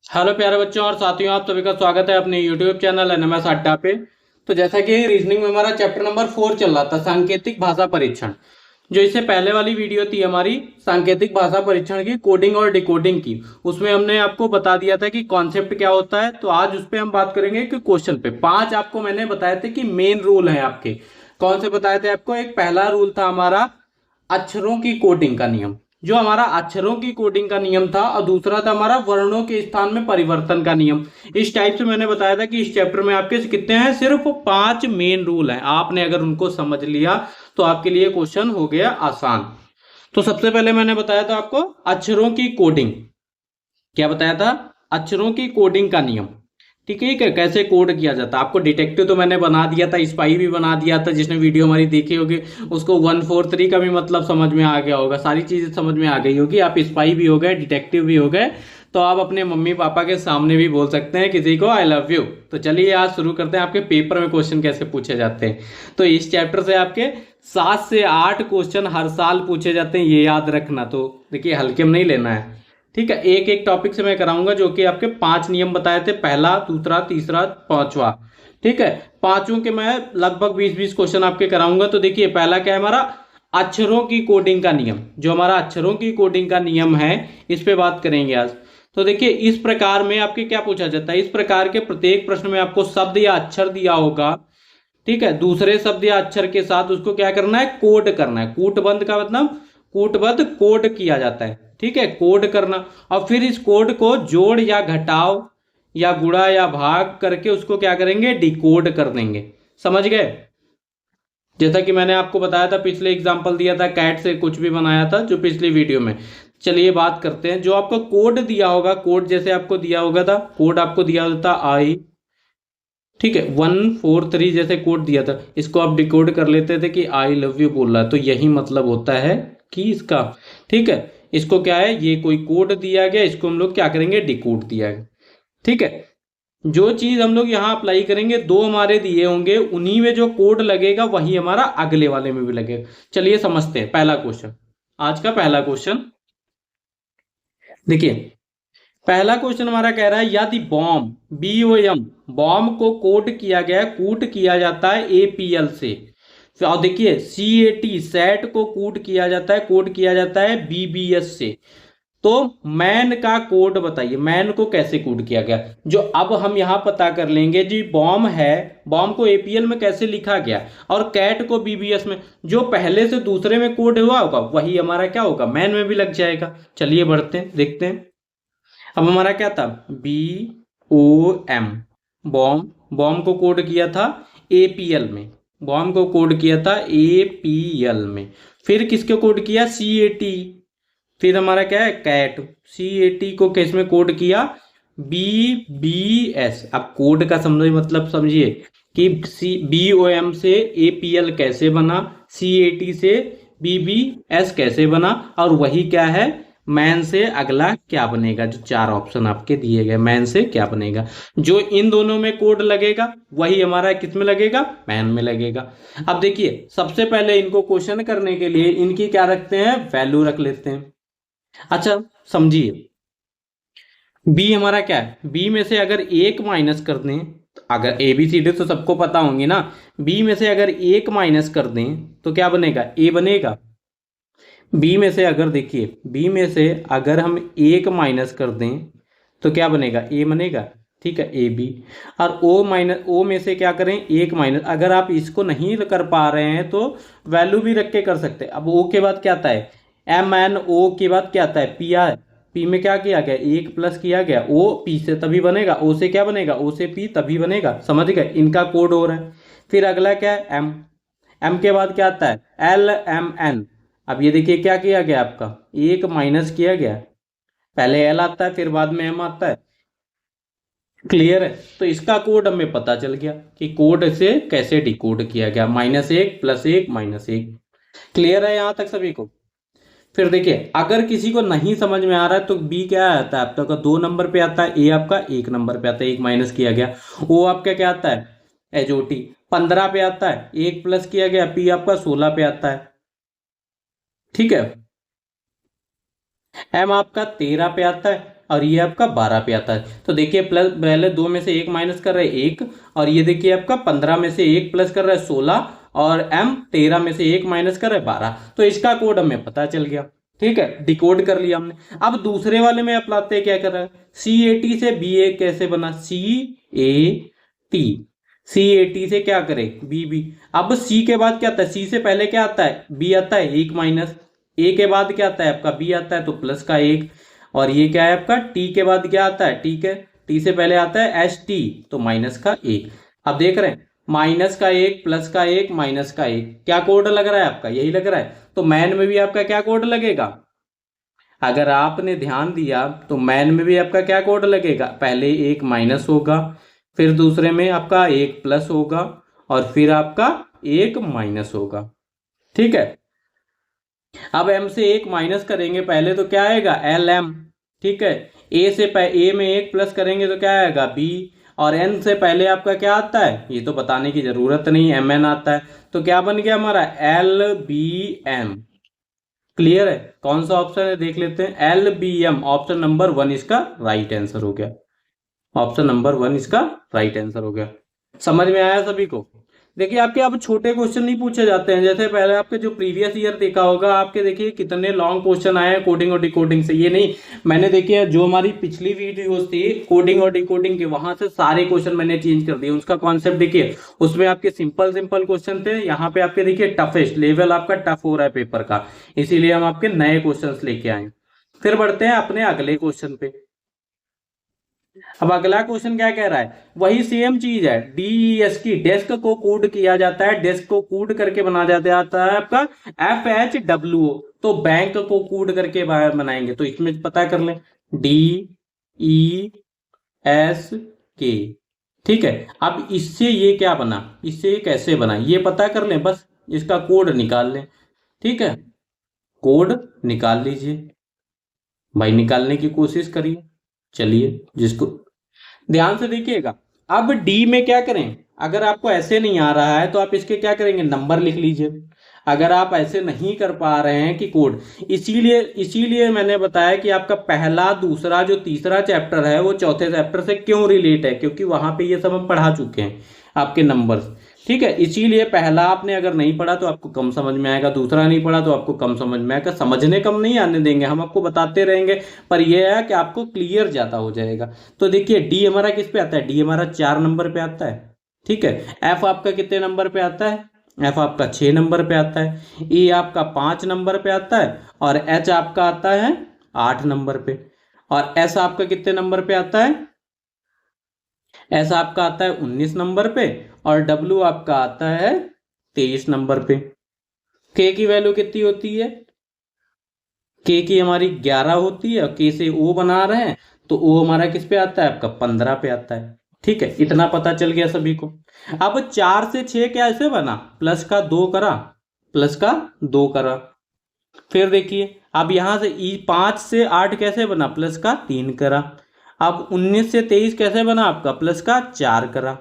Hello प्यारे बच्चों और साथियों, आप सभी का स्वागत है अपने यूट्यूब चैनल एनएमएस अड्डा पे। तो जैसा कि रीजनिंग में हमारा चैप्टर नंबर 4 चल रहा था, सांकेतिक भाषा परीक्षण। जो इससे पहले वाली वीडियो थी हमारी सांकेतिक भाषा परीक्षण की कोडिंग और डिकोडिंग की, उसमें हमने आपको बता दिया था कि कॉन्सेप्ट क्या होता है। तो आज उस पर हम बात करेंगे कि क्वेश्चन पे 5 आपको मैंने बताए थे कि मेन रूल है आपके। कौन से बताए थे आपको? एक पहला रूल था हमारा अक्षरों की कोडिंग का नियम, जो हमारा अक्षरों की कोडिंग का नियम था, और दूसरा था हमारा वर्णों के स्थान में परिवर्तन का नियम। इस टाइप से मैंने बताया था कि इस चैप्टर में आपके कितने हैं, सिर्फ 5 मेन रूल हैं। आपने अगर उनको समझ लिया तो आपके लिए क्वेश्चन हो गया आसान। तो सबसे पहले मैंने बताया था आपको अक्षरों की कोडिंग। क्या बताया था? अक्षरों की कोडिंग का नियम। ठीक है, कैसे कोड किया जाता है। आपको डिटेक्टिव तो मैंने बना दिया था, स्पाई भी बना दिया था। जिसने वीडियो हमारी देखी होगी उसको 143 का भी मतलब समझ में आ गया होगा, सारी चीजें समझ में आ गई होगी। आप स्पाई भी हो गए, डिटेक्टिव भी हो गए, तो आप अपने मम्मी पापा के सामने भी बोल सकते हैं किसी को आई लव यू। तो चलिए आज शुरू करते हैं आपके पेपर में क्वेश्चन कैसे पूछे जाते हैं। तो इस चैप्टर से आपके 7 से 8 क्वेश्चन हर साल पूछे जाते हैं, ये याद रखना। तो देखिए, हल्के में नहीं लेना है। ठीक है, एक एक टॉपिक से मैं कराऊंगा, जो कि आपके 5 नियम बताए थे, पहला, दूसरा, तीसरा, पांचवा। ठीक है, पांचों के मैं लगभग 20-20 क्वेश्चन आपके कराऊंगा। तो देखिए, पहला क्या है हमारा? अक्षरों की कोडिंग का नियम। जो हमारा अक्षरों की कोडिंग का नियम है, इस पे बात करेंगे आज। तो देखिए, इस प्रकार में आपके क्या पूछा जाता है, इस प्रकार के प्रत्येक प्रश्न में आपको शब्द या अक्षर दिया होगा। ठीक है, दूसरे शब्द या अक्षर के साथ उसको क्या करना है? कोड करना है। कूटबंध का मतलब कूटबद्ध कोड किया जाता है। ठीक है, कोड करना। और फिर इस कोड को जोड़ या घटाव या गुणा या भाग करके उसको क्या करेंगे? डिकोड कर देंगे। समझ गए? जैसा कि मैंने आपको बताया था, पिछले एग्जांपल दिया था, कैट से कुछ भी बनाया था जो पिछली वीडियो में। चलिए बात करते हैं। जो आपको कोड दिया होगा, कोड जैसे आपको दिया होगा था, कोड आपको दिया होता आई, ठीक है, 143 जैसे कोड दिया था, इसको आप डिकोड कर लेते थे कि आई लव यू बोल रहा है। तो यही मतलब होता है कि इसका। ठीक है, इसको क्या है, ये कोई कोड दिया गया, इसको हम लोग क्या करेंगे? डिकोड दिया गया। ठीक है, जो चीज हम लोग यहाँ अप्लाई करेंगे, दो हमारे दिए होंगे, उन्हीं में जो कोड लगेगा वही हमारा अगले वाले में भी लगेगा। चलिए समझते हैं पहला क्वेश्चन। आज का पहला क्वेश्चन देखिए, पहला क्वेश्चन हमारा कह रहा है, यदि बॉम्ब BOM बॉम्ब को कोड किया गया, कूट किया जाता है APL से। और देखिए, CAT सेट को कूट किया जाता है, कोड किया जाता है BBS से। तो मैन का कोड बताइए, मैन को कैसे कोड किया गया। जो अब हम यहां पता कर लेंगे जी, बॉम्ब है, बॉम्ब को APL में कैसे लिखा गया, और कैट को BBS में। जो पहले से दूसरे में कोड हुआ होगा वही हमारा क्या होगा? मैन में भी लग जाएगा। चलिए बढ़ते हैं, देखते हैं। अब हमारा क्या था? BOM बॉम्ब, बॉम्ब को कोड किया था APL में, बॉम्ब को कोड किया था APL में। फिर किसके कोड किया? CAT। फिर हमारा क्या है? कैट। CAT को किस में कोड किया? BBS। अब कोड का समझिए, मतलब समझिए कि BOM से APL कैसे बना, CAT से BBS कैसे बना, और वही क्या है? मैन से अगला क्या बनेगा? जो 4 ऑप्शन आपके दिए गए, मैन से क्या बनेगा? जो इन दोनों में कोड लगेगा वही हमारा किस में लगेगा? मैन में लगेगा। अब देखिए, सबसे पहले इनको क्वेश्चन करने के लिए इनकी क्या रखते हैं? वैल्यू रख लेते हैं। अच्छा, समझिए, बी हमारा क्या है? बी में से अगर एक माइनस कर दें, तो अगर ABCD तो सबको पता होंगी ना, बी में से अगर एक माइनस कर दें तो क्या बनेगा? ए बनेगा। बी में से अगर देखिए, बी में से अगर हम एक माइनस कर दें तो क्या बनेगा? ए बनेगा। ठीक है, AB। और O में से क्या करें? एक माइनस। अगर आप इसको नहीं कर पा रहे हैं तो वैल्यू भी रख के कर सकते हैं। अब O के बाद क्या आता है? MNO के बाद क्या आता है? PR। पी में क्या किया गया? एक प्लस किया गया। O P से तभी बनेगा, O से क्या बनेगा? O से P तभी बनेगा। समझ गए? इनका कोड हो रहा है। फिर अगला क्या है? M। M के बाद क्या आता है? LMN। अब ये देखिए, क्या किया गया आपका? एक माइनस किया गया। पहले L आता है, फिर बाद में M आता है। क्लियर है? तो इसका कोड हमें पता चल गया कि कोड से कैसे डिकोड किया गया, -1 +1 -1। क्लियर है यहां तक सभी को? फिर देखिए, अगर किसी को नहीं समझ में आ रहा है तो बी क्या आता है आपका? 2 नंबर पे आता है, ए आपका 1 नंबर पे आता है, एक माइनस किया गया। ओ आपका क्या आता है? HOT 15 पे आता है, एक प्लस किया गया। पी आपका 16 पे आता है। ठीक है, एम आपका 13 पे आता है, और ये आपका 12 पे आता है। तो देखिए प्लस पहले 2 में से 1 माइनस कर रहा है 1, और ये देखिए आपका 15 में से 1 प्लस कर रहा है 16, और m 13 में से 1 माइनस कर रहा है 12। तो इसका कोड हमें पता चल गया, ठीक है, डिकोड कर लिया हमने। अब दूसरे वाले में अपनाते हैं, क्या कर रहा है, CAT से BA कैसे बना, CAT से क्या करे BB। अब C के बाद क्या आता है, C से पहले क्या आता है, B आता है 1 माइनस, A के बाद क्या आता है आपका B आता है, तो प्लस का 1, और ये क्या है आपका T के बाद क्या आता है, ठीक है, T से पहले आता है ST, तो माइनस का 1। अब देख रहे हैं माइनस का 1 प्लस का 1 माइनस का 1, क्या कोड लग रहा है आपका, यही लग रहा है। तो मैन में भी आपका क्या कोड लगेगा, अगर आपने ध्यान दिया तो मैन में भी आपका क्या कोड लगेगा, पहले 1 माइनस होगा, फिर दूसरे में आपका 1 प्लस होगा, और फिर आपका 1 माइनस होगा, ठीक है। अब m से 1 माइनस करेंगे पहले तो क्या आएगा LM, ठीक है। A में 1 प्लस करेंगे तो क्या आएगा B, और n से पहले आपका क्या आता है, ये तो बताने की जरूरत नहीं, MN आता है। तो क्या बन गया हमारा LBM। क्लियर है, कौन सा ऑप्शन है देख लेते हैं, LBM, ऑप्शन नंबर 1 इसका राइट आंसर हो गया। ऑप्शन नंबर 1 इसका राइट आंसर हो गया। समझ में आया सभी को। देखिए आपके अब छोटे क्वेश्चन नहीं पूछे जाते हैं, जैसे पहले आपके जो प्रीवियस ईयर देखा होगा आपके, देखिए कितने लॉन्ग क्वेश्चन आए हैं कोडिंग और डिकोडिंग से। ये नहीं, मैंने देखिए जो हमारी पिछली वीडियोस थी कोडिंग और डिकोडिंग के, वहां से सारे क्वेश्चन मैंने चेंज कर दिए। उसका कॉन्सेप्ट देखिए, उसमें आपके सिंपल सिंपल क्वेश्चन थे, यहाँ पे आपके देखिए टफेस्ट लेवल आपका टफ हो रहा है पेपर का, इसीलिए हम आपके नए क्वेश्चन लेके आए। फिर बढ़ते हैं अपने अगले क्वेश्चन पे। अब अगला क्वेश्चन क्या कह रहा है, वही सेम चीज है, DES की डेस्क को कोड किया जाता है, डेस्क को कोड करके बना जाता है आपका FHWO। तो बैंक को कोड करके बनाएंगे, तो इसमें पता कर लें DESK, ठीक है। अब इससे ये क्या बना, इससे ये कैसे बना, ये पता कर लें, बस इसका कोड निकाल लें, ठीक है। कोड निकाल लीजिए भाई, निकालने की कोशिश करिए। चलिए, जिसको ध्यान से देखिएगा। अब डी में क्या करें, अगर आपको ऐसे नहीं आ रहा है तो आप इसके क्या करेंगे, नंबर लिख लीजिए। अगर आप ऐसे नहीं कर पा रहे हैं कि कोड, इसीलिए मैंने बताया कि आपका पहला दूसरा जो तीसरा चैप्टर है वो चौथे चैप्टर से क्यों रिलेट है, क्योंकि वहां पे ये सब हम पढ़ा चुके हैं आपके नंबर्स, ठीक है। इसीलिए पहला आपने अगर नहीं पढ़ा तो आपको कम समझ में आएगा, दूसरा नहीं पढ़ा तो आपको कम समझ में आएगा। समझने कम नहीं आने देंगे, हम आपको बताते रहेंगे, पर यह है कि आपको क्लियर ज्यादा हो जाएगा। तो देखिए डी हमारा किस पे आता है, डी हमारा 4 नंबर पे आता है, ठीक है। एफ आपका कितने नंबर पे आता है, एफ आपका 6 नंबर पे आता है। ई आपका 5 नंबर पे आता है, और एच आपका आता है 8 नंबर पे। और एस आपका कितने नंबर पे आता है, एस आपका आता है 19 नंबर पे, और डब्ल्यू आपका आता है 23 नंबर पे। के की वैल्यू कितनी होती है, के की हमारी 11 होती है, और के से ओ बना रहे हैं तो ओ हमारा किस पे आता है, आपका 15 पे आता है, ठीक है। इतना पता चल गया सभी को। अब 4 से 6 कैसे बना, प्लस का 2 करा, प्लस का 2 करा। फिर देखिए अब यहां से 5 से 8 कैसे बना, प्लस का 3 करा। अब 19 से 23 कैसे बना आपका, प्लस का 4 करा।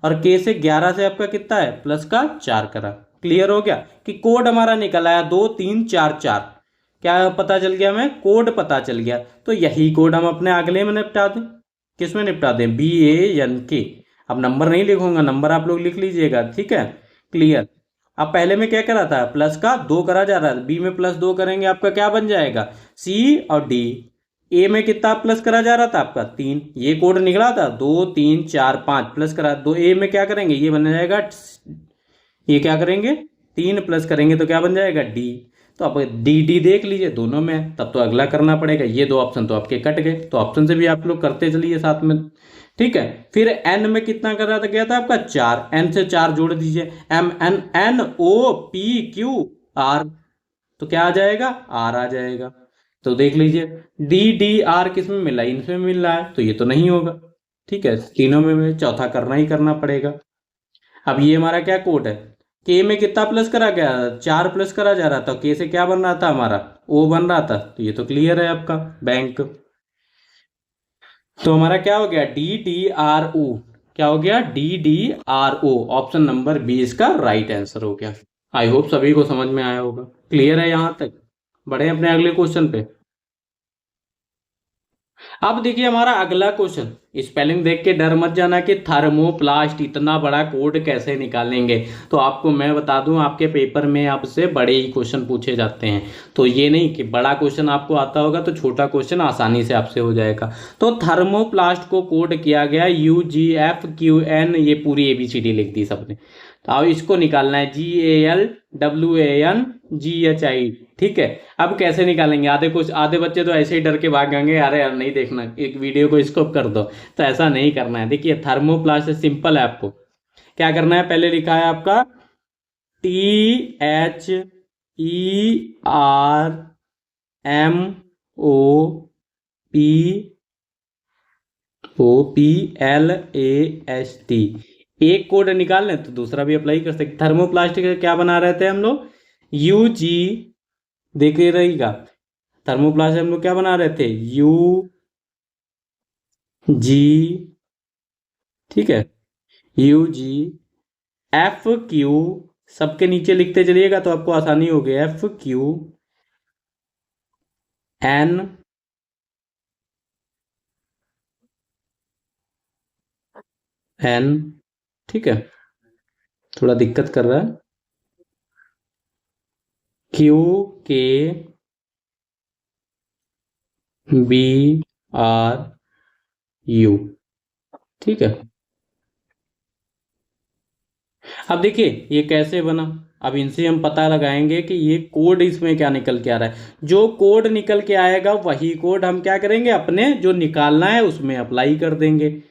और के से 11 से आपका कितना है, प्लस का 4 करा। क्लियर हो गया कि कोड हमारा निकल आया 2 3 4 4। क्या पता चल गया, हमें कोड पता चल गया। तो यही कोड हम अपने अगले में निपटा दें। किस में निपटा दें, BANK। अब नंबर नहीं लिखूंगा, नंबर आप लोग लिख लीजिएगा, ठीक है। क्लियर। अब पहले में क्या करा था, प्लस का 2 करा जा रहा है, बी में प्लस 2 करेंगे आपका क्या बन जाएगा, C और D। ए में कितना प्लस करा जा रहा था आपका 3, ये कोड निकला था 2 3 4 5 प्लस करा, 2 ए में क्या करेंगे, ये बन जाएगा, ये क्या करेंगे 3 प्लस करेंगे तो क्या बन जाएगा D। तो आप डी देख लीजिए दोनों में, तब तो अगला करना पड़ेगा। ये 2 ऑप्शन तो आपके कट गए, तो ऑप्शन से भी आप लोग करते चलिए साथ में, ठीक है। फिर एन में कितना कर रहा था, गया था आपका 4, एन से 4 जोड़ दीजिए, MNNOPQR, तो क्या आ जाएगा, R आ जाएगा। तो देख लीजिए DDR किस में मिला, इनसे मिल रहा है, तो ये तो नहीं होगा, ठीक है। तीनों में चौथा करना ही करना पड़ेगा। अब ये हमारा क्या कोड है, के में कितना प्लस करा गया, 4 प्लस करा जा रहा था, के से क्या बन रहा था हमारा, ओ बन रहा था, तो ये तो क्लियर है आपका बैंक। तो हमारा क्या हो गया, DDRO, क्या हो गया, DDRO, ऑप्शन नंबर बी इसका राइट आंसर हो गया। आई होप सभी को समझ में आया होगा। क्लियर है यहां तक, बढ़े अपने अगले क्वेश्चन पे। अब देखिए हमारा अगला क्वेश्चन, स्पेलिंग देख के डर मत जाना कि थर्मोप्लास्ट इतना बड़ा कोड कैसे निकालेंगे। तो आपको मैं बता दूं, आपके पेपर में आपसे बड़े ही क्वेश्चन पूछे जाते हैं। तो ये नहीं कि बड़ा क्वेश्चन आपको आता होगा तो छोटा क्वेश्चन आसानी से आपसे हो जाएगा। तो थर्मोप्लास्ट को कोड किया गया UGFQN, ये पूरी ABCD लिख दी सबने। तो अब इसको निकालना है GALWANGHI। ठीक है, अब कैसे निकालेंगे? आधे बच्चे तो ऐसे ही डर के भाग जाएंगे, अरे यार नहीं देखना, एक वीडियो को स्किप कर दो। तो ऐसा नहीं करना है। देखिए थर्मोप्लास्ट सिंपल है, आपको क्या करना है, पहले लिखा है आपका THERMOPLAST। एक कोड निकाल लें तो दूसरा भी अप्लाई कर सकते। थर्मोप्लास्टिक का क्या बना रहे थे हम लोग? UG, देखिए रहेगा, थर्मोप्लास्ट हम लोग क्या बना रहे थे? UG, ठीक है, UGFQ, सबके नीचे लिखते चलिएगा तो आपको आसानी होगी। FQN, ठीक है, थोड़ा दिक्कत कर रहा है। QKBRU, ठीक है। अब देखिए ये कैसे बना। अब इनसे हम पता लगाएंगे कि ये कोड इसमें क्या निकल के आ रहा है। जो कोड निकल के आएगा वही कोड हम क्या करेंगे, अपने जो निकालना है उसमें अप्लाई कर देंगे।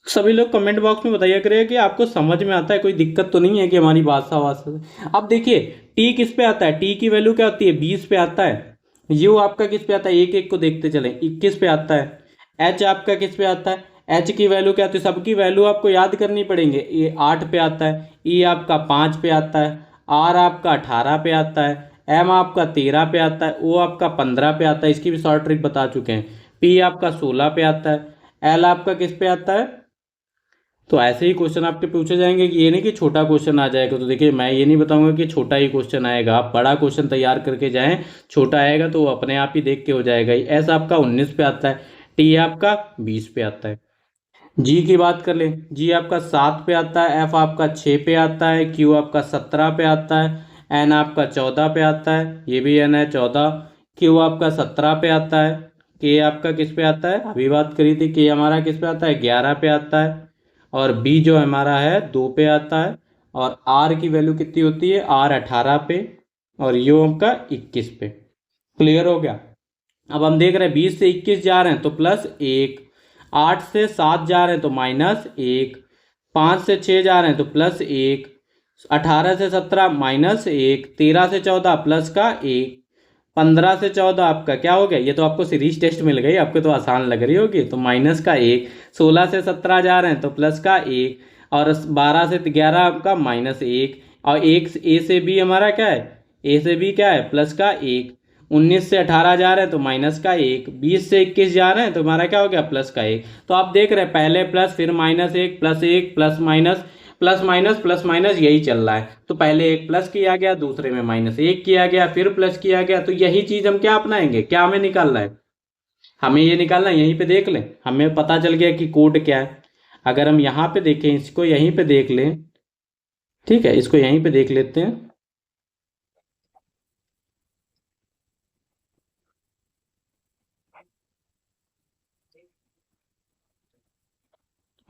सभी लोग कमेंट बॉक्स में बताइए करिए कि आपको समझ में आता है, कोई दिक्कत तो नहीं है कि हमारी भाषा वाषा। अब देखिए टी किस पे आता है? टी की वैल्यू क्या होती है? 20 पे आता है। यू आपका किस पे आता है? एक एक को देखते चले, 21 पे आता है। एच आपका किस पे आता है? एच की वैल्यू क्या होती है? सबकी वैल्यू आपको याद करनी पड़ेंगे। ये 8 पे आता है। ई आपका 5 पे आता है। आर आपका 18 पे आता है। एम आपका 13 पे आता है। ओ आपका 15 पे आता है, इसकी भी शॉर्ट ट्रिक बता चुके हैं। पी आपका 16 पे आता है। एल आपका किस पे आता है? तो ऐसे ही क्वेश्चन आपके पूछे जाएंगे कि ये नहीं कि छोटा क्वेश्चन आ जाएगा। तो देखिए मैं ये नहीं बताऊंगा कि छोटा ही क्वेश्चन आएगा, आप बड़ा क्वेश्चन तैयार करके जाएं। छोटा आएगा तो वो अपने आप ही देख के हो जाएगा। एस आपका 19 पे आता है। टी आपका 20 पे आता है। जी की बात कर ले, जी आपका 7 पे आता है। एफ आपका 6 पे आता है। क्यू आपका 17 पे आता है। एन आपका 14 पे आता है, ये भी एन है 14। क्यू आपका 17 पे आता है। के आपका किस पे आता है? अभी बात करी थी, के हमारा किस पे आता है? 11 पे आता है। और बी जो हमारा है 2 पे आता है। और आर की वैल्यू कितनी होती है? आर 18 पे। और यू आपका 21 पे। क्लियर हो गया? अब हम देख रहे हैं 20 से 21 जा रहे हैं तो +1, 8 से 7 जा रहे हैं तो -1, 5 से 6 जा रहे हैं तो +1, 18 से 17 -1, 13 से 14 प्लस का 1, 15 से 14 आपका क्या हो गया? ये तो आपको सीरीज टेस्ट मिल गई, आपको तो आसान लग रही होगी, तो -1, 16 से 17 जा रहे हैं तो प्लस का 1, और 12 से 11 आपका -1, और एक ए से बी हमारा क्या है? ए से बी क्या है? प्लस का 1। 19 से 18 जा रहे हैं तो -1, 20 से 21 जा रहे हैं तो हमारा क्या हो गया? प्लस का 1। तो आप देख रहे हैं पहले प्लस, फिर -1, +1, प्लस माइनस यही चल रहा है। तो पहले एक प्लस किया गया, दूसरे में -1 किया गया, फिर प्लस किया गया। तो यही चीज हम क्या अपनाएंगे? क्या हमें निकालना है? हमें ये निकालना है, यहीं पे देख लें, हमें पता चल गया कि कोड क्या है। अगर हम यहाँ पे देखें, इसको यहीं पे देख लें, ठीक है, इसको यहीं पे देख लेते हैं।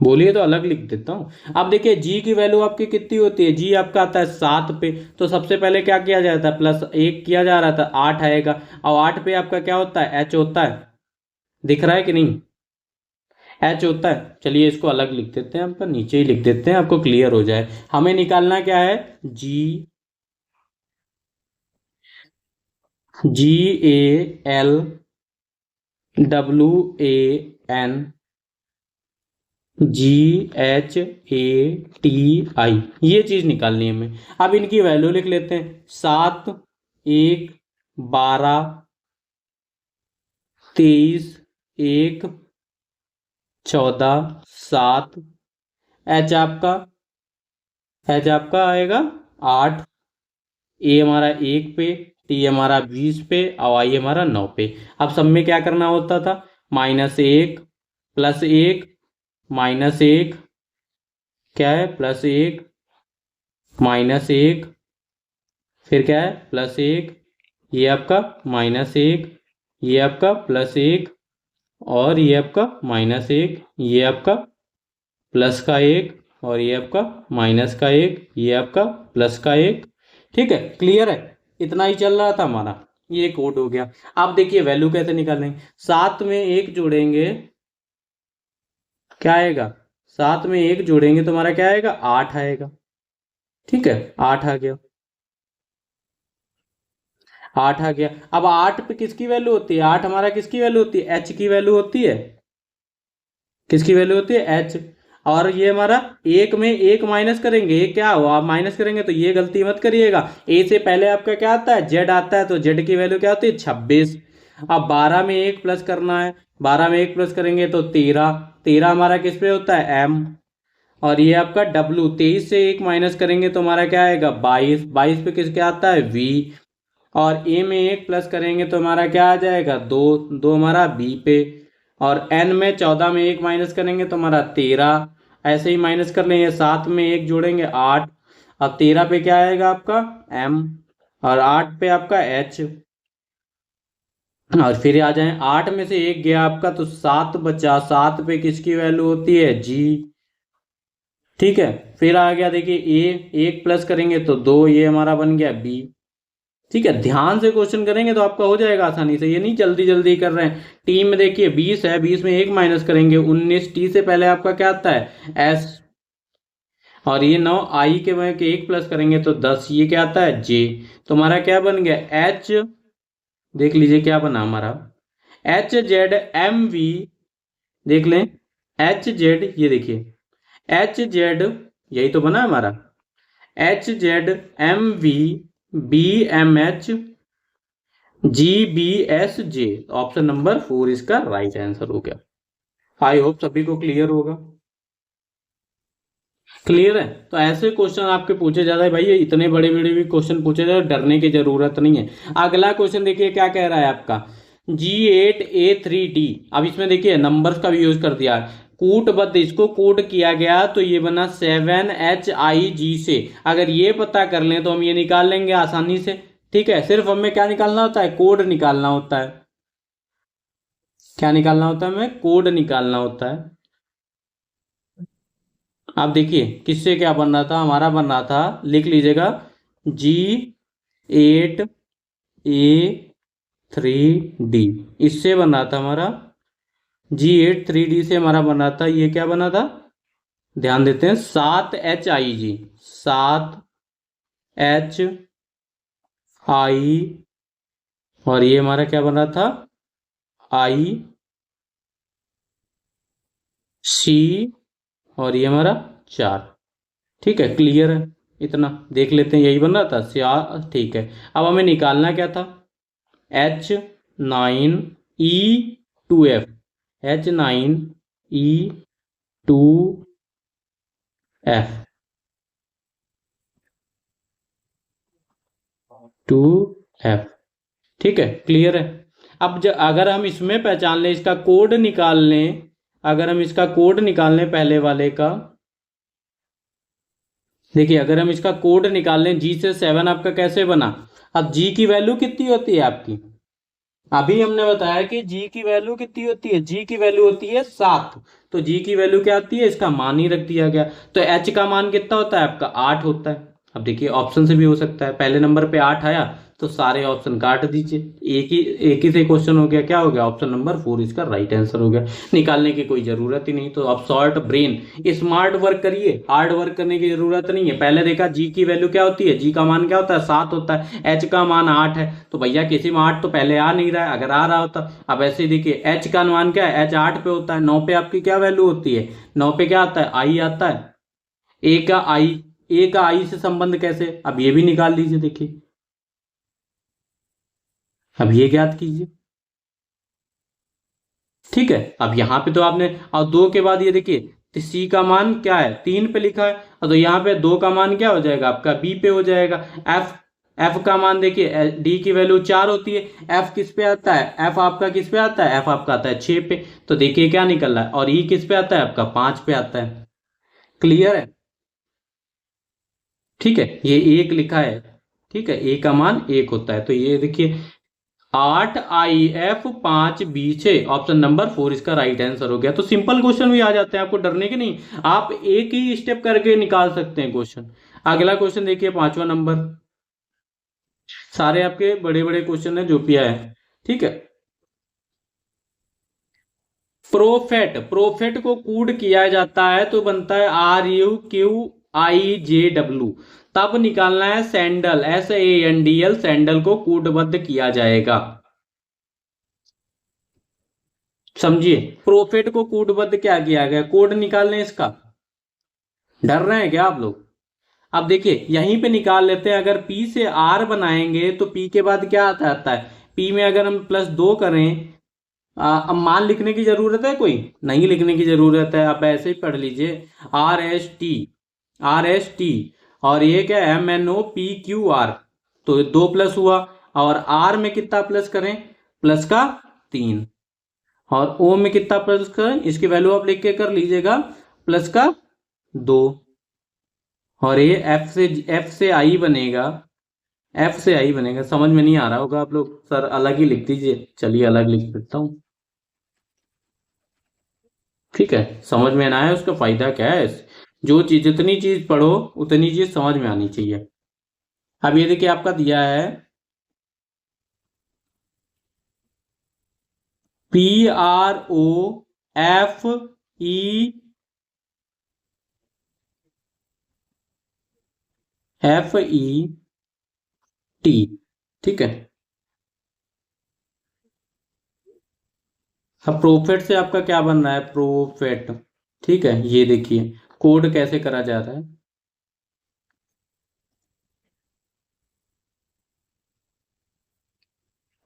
बोलिए तो अलग लिख देता हूँ। अब देखिए जी की वैल्यू आपकी कितनी होती है? जी आपका आता है 7 पे। तो सबसे पहले क्या किया जाता है? +1 किया जा रहा था, 8 आएगा। और 8 पे आपका क्या होता है? एच होता है। दिख रहा है कि नहीं? एच होता है। चलिए इसको अलग लिख देते हैं, हम पर नीचे ही लिख देते हैं, आपको क्लियर हो जाए। हमें निकालना क्या है? GALWAN GHATI, ये चीज निकालनी है हमें। अब इनकी वैल्यू लिख लेते हैं। 7, 1, 12, 23, 1, 14, 7। एच आपका आएगा 8। ए हमारा 1 पे। टी हमारा 20 पे और आई हमारा 9 पे। अब सब में क्या करना होता था, -1 +1 -1 क्या है +1 -1 फिर क्या है +1, ये आपका -1, ये आपका +1 और ये आपका -1, ये आपका प्लस का 1 और ये आपका -1, ये आपका +1। ठीक है, क्लियर है, इतना ही चल रहा था हमारा, ये कोड हो गया। आप देखिए वैल्यू कैसे निकालेंगे, 7 में 1 जोड़ेंगे क्या आएगा, 7 में 1 जोड़ेंगे तो हमारा क्या आएगा 8 आएगा। ठीक है, 8 आ गया, 8 आ गया। अब 8 पे किसकी वैल्यू होती है, 8 हमारा किसकी वैल्यू होती है, एच की वैल्यू होती है, किसकी वैल्यू होती है एच। और ये हमारा एक में एक माइनस करेंगे, ये क्या हुआ, आप माइनस करेंगे तो ये गलती मत करिएगा, ए से पहले आपका क्या आता है जेड आता है, तो जेड की वैल्यू क्या होती है 26। अब 12 में 1 प्लस करना है, 12 में 1 प्लस करेंगे तो 13, 13 हमारा किस पे होता है एम। और ये आपका डब्लू, 23 से 1 माइनस करेंगे तो हमारा क्या आएगा 22, 22 पे किसके आता है वी। और ए में 1 प्लस करेंगे तो हमारा क्या आ जाएगा 2, 2 हमारा बी पे। और एन में 14 में 1 माइनस करेंगे तो हमारा 13, ऐसे ही माइनस कर लेंगे, 7 में 1 जोड़ेंगे 8, और 13 पे क्या आएगा आपका एम, और 8 पे आपका एच। और फिर आ जाए 8 में से 1 गया आपका तो 7 बचा, 7 पे किसकी वैल्यू होती है जी। ठीक है, फिर आ गया देखिए ए, 1 प्लस करेंगे तो 2, ये हमारा बन गया बी। ठीक है, ध्यान से क्वेश्चन करेंगे तो आपका हो जाएगा आसानी से, ये नहीं जल्दी जल्दी कर रहे हैं। टी में देखिए 20 है, 20 में 1 माइनस करेंगे 19, टी से पहले आपका क्या आता है एस, और ये 9 आई के में के 1 प्लस करेंगे तो 10, ये क्या आता है जे। तो हमारा क्या बन गया एच, देख लीजिए क्या बना हमारा HZMV, देख लें HZ, ये देखिए HZ, यही तो बना हमारा HZMV BMH GBSJ। Option number 4 इसका राइट आंसर हो गया। आई होप सभी को क्लियर होगा। क्लियर है, तो ऐसे क्वेश्चन आपके पूछे जाते हैं भाई, ये इतने बड़े बड़े भी क्वेश्चन पूछे जाते, डरने की जरूरत नहीं है। अगला क्वेश्चन देखिए क्या कह रहा है आपका G8A3D। अब इसमें देखिए नंबर्स का भी यूज कर दिया, कूटबद्ध इसको कोड किया गया तो ये बना 7HIG से। अगर ये पता कर लें तो हम ये निकाल लेंगे आसानी से। ठीक है, सिर्फ हमें क्या निकालना होता है, कोड निकालना होता है। क्या निकालना होता है, हमें कोड निकालना होता है। आप देखिए किससे क्या बन रहा था, हमारा बन रहा था, लिख लीजिएगा G8A3D, इससे बन रहा था हमारा G8 3D से हमारा बन रहा था, ये क्या बना था ध्यान देते हैं 7HIG, 7HI, और ये हमारा क्या बन रहा था IC, और ये हमारा 4। ठीक है, क्लियर है, इतना देख लेते हैं, यही बन रहा था ठीक है। अब हमें निकालना क्या था H9E2F, H9E2F 2F। ठीक है, क्लियर है। अब अगर हम इसमें पहचान लें, इसका कोड निकाल लें, अगर हम इसका कोड निकाल लें पहले वाले का, देखिए अगर हम इसका कोड निकाल लें G से 7 आपका कैसे बना। अब G की वैल्यू कितनी होती है आपकी, अभी हमने बताया कि G की वैल्यू कितनी होती है, G की वैल्यू होती है 7, तो G की वैल्यू क्या आती है, इसका मान ही रख दिया गया। तो H का मान कितना होता है आपका 8 होता है। अब देखिए ऑप्शन से भी हो सकता है, पहले नंबर पे 8 आया तो सारे ऑप्शन काट दीजिए, एक ही से क्वेश्चन हो गया, क्या हो गया ऑप्शन नंबर 4 इसका राइट आंसर हो गया। निकालने की कोई जरूरत ही नहीं, तो अब शॉर्ट ब्रेन स्मार्ट वर्क करिए, हार्ड वर्क करने की जरूरत नहीं है। पहले देखा जी की वैल्यू क्या होती है, जी का मान क्या होता है 7 होता है, एच का मान 8 है, तो भैया किसी में 8 तो पहले आ नहीं रहा है, अगर आ रहा होता। अब ऐसे देखिए एच का मान क्या है, एच 8 पे होता है, 9 पे आपकी क्या वैल्यू होती है, 9 पे क्या आता है आई आता है, ए का आई से संबंध कैसे, अब ये भी निकाल लीजिए, देखिए अब ये ज्ञात कीजिए। ठीक है, अब यहां पे तो आपने, और 2 के बाद ये देखिए तो सी का मान क्या है 3 पे लिखा है, तो यहाँ पे 2 का मान क्या हो जाएगा आपका बी पे हो जाएगा। एफ एफ का मान देखिए, डी की वैल्यू 4 होती है, एफ किस पे आता है, एफ आपका किस पे आता है, एफ आपका आता है 6 पे। तो देखिए क्या निकल रहा है, और ई किस पे आता है आपका 5 पे आता है। क्लियर है? ठीक है, ये एक लिखा है, ठीक है, ए का मान 1 होता है। तो ये देखिए 8 I F 5 B 6, option number 4 इसका राइट आंसर हो गया। तो सिंपल क्वेश्चन भी आ जाते हैं, आपको डरने के नहीं, आप एक ही स्टेप करके निकाल सकते हैं क्वेश्चन। अगला क्वेश्चन देखिए 5वां नंबर, सारे आपके बड़े बड़े क्वेश्चन है जो भी आए हैं, ठीक है। प्रोफेट, प्रोफेट को कूड किया जाता है तो बनता है RUQIJW। तब निकालना है सैंडल, SANDL, सैंडल को कूटबद्ध किया जाएगा। समझिए, प्रोफेट को कूटबद्ध क्या किया गया, कोड निकालने इसका। डर रहे हैं क्या आप लोग? अब देखिए यहीं पे निकाल लेते हैं, अगर P से R बनाएंगे तो P के बाद क्या आता है, P में अगर हम +2 करें, अब मान लिखने की जरूरत है, कोई नहीं लिखने की जरूरत है, आप ऐसे ही पढ़ लीजिए, RST और ये क्या है MNOPQR। तो 2 प्लस हुआ, और R में कितना प्लस करें, प्लस का 3, और O में कितना प्लस करें, इसकी वैल्यू आप लिख के कर लीजिएगा, प्लस का 2, और ये F से I बनेगा, F से I बनेगा। समझ में नहीं आ रहा होगा आप लोग, सर अलग ही लिख दीजिए, चलिए अलग लिख देता हूं, ठीक है। समझ में ना आए उसका फायदा क्या है, जो चीज जितनी चीज पढ़ो उतनी चीज समझ में आनी चाहिए। अब ये देखिए आपका दिया है PROFET, ठीक है। अब प्रोफेट से आपका क्या बन रहा है, प्रोफेट, ठीक है। ये देखिए कोड कैसे करा जा रहा है,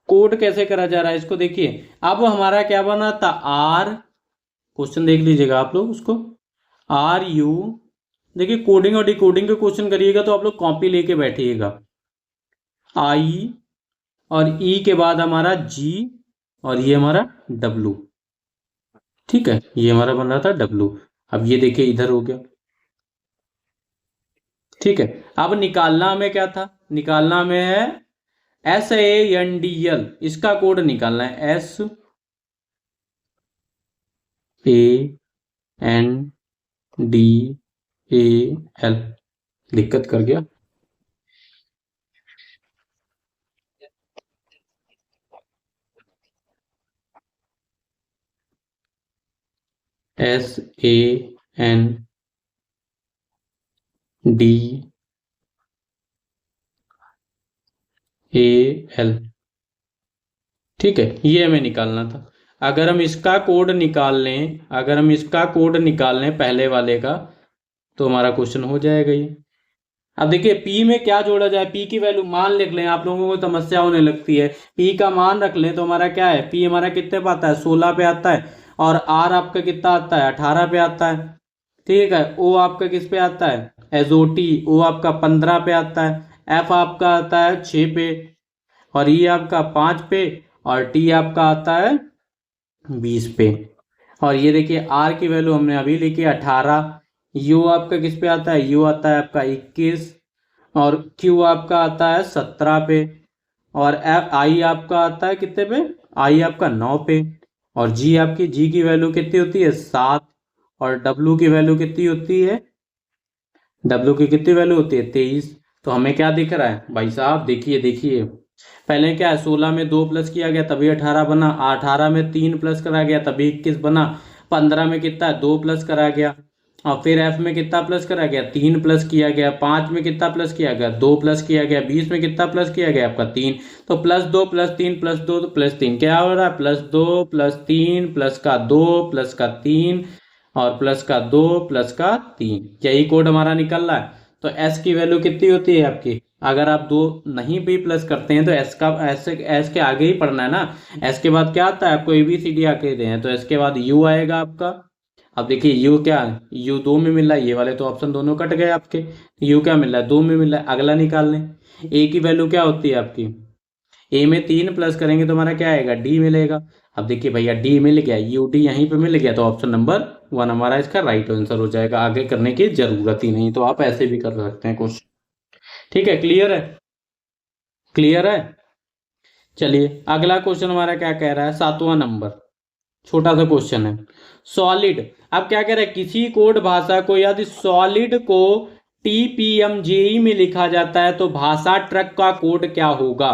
कोड कैसे करा जा रहा है इसको देखिए। अब हमारा क्या बना था, आर, क्वेश्चन देख लीजिएगा आप लोग उसको, RU, देखिए कोडिंग और डिकोडिंग के क्वेश्चन करिएगा तो आप लोग कॉपी लेके बैठिएगा, I और E के बाद हमारा G और ये हमारा W, ठीक है, ये हमारा बन रहा था W। अब ये देखिए इधर हो गया, ठीक है। अब निकालना हमें क्या था, निकालना हमें है SANDL, इसका कोड निकालना है, SANDL, दिक्कत कर गया, SANDL, ठीक है, ये हमें निकालना था। अगर हम इसका कोड निकाल लें, अगर हम इसका कोड निकाल लें पहले वाले का, तो हमारा क्वेश्चन हो जाएगा ये। अब देखिए P में क्या जोड़ा जाए, P की वैल्यू मान लिख लें, आप लोगों को समस्या होने लगती है, P का मान रख लें तो हमारा क्या है, P हमारा कितने पे आता है, 16 पे आता है, और R आपका कितना आता है, 18 पे आता है, ठीक है। O आपका किस पे आता है, एजोटी, O आपका 15 पे आता है, F आपका आता है 6 पे, और E आपका 5 पे, और T आपका आता है 20 पे। और ये देखिए R की वैल्यू हमने अभी लिखी 18, U आपका किस पे आता है, U आता है आपका 21, और Q आपका आता है 17 पे, और I आपका आता है कितने पे, I आपका 9 पे, और G आपकी, G की वैल्यू कितनी होती है 7, और W की वैल्यू कितनी होती है, W की कितनी वैल्यू होती है 23। तो हमें क्या दिख रहा है भाई साहब, देखिए देखिए, पहले क्या है, 16 में 2 प्लस किया गया तभी 18 बना, 18 में 3 प्लस करा गया तभी 21 बना, 15 में कितना है 2 प्लस करा गया, और फिर F में कितना प्लस करा गया, 3 प्लस किया गया, 5 में कितना प्लस किया गया, 2 प्लस किया गया, 20 में कितना प्लस किया गया आपका 3। तो +2 +3 +2 तो +3 क्या हो रहा है, +2 +3 प्लस का 2 प्लस का 3 और प्लस का 2 प्लस का 3, यही कोड हमारा निकल रहा है। तो S की वैल्यू कितनी होती है आपकी, अगर आप 2 नहीं भी प्लस करते हैं तो S का S के आगे ही पढ़ना है ना, S के बाद क्या आता है आपको, ABCD आके दे हैं तो S के बाद U आएगा आपका। अब देखिए U क्या है, U 2 में मिल रहा है, ये वाले तो ऑप्शन दोनों कट गए आपके, U क्या मिल रहा है, 2 में मिल रहा है। अगला निकाल लें, ए की वैल्यू क्या होती है आपकी, ए में 3 प्लस करेंगे तो हमारा क्या आएगा, डी मिलेगा। अब देखिए भैया डी मिल गया, यू डी यहीं पे मिल गया, तो ऑप्शन नंबर 1 हमारा इसका राइट आंसर हो जाएगा। आगे करने की जरूरत ही नहीं, तो आप ऐसे भी कर सकते हैं क्वेश्चन। ठीक है, क्लियर है, क्लियर है। चलिए अगला क्वेश्चन हमारा क्या कह रहा है, 7वां नंबर, छोटा सा क्वेश्चन है। सॉलिड, अब क्या कह रहा है, किसी कोड भाषा को यदि सॉलिड को टीपीएमजेई में लिखा जाता है तो भाषा ट्रक का कोड क्या होगा।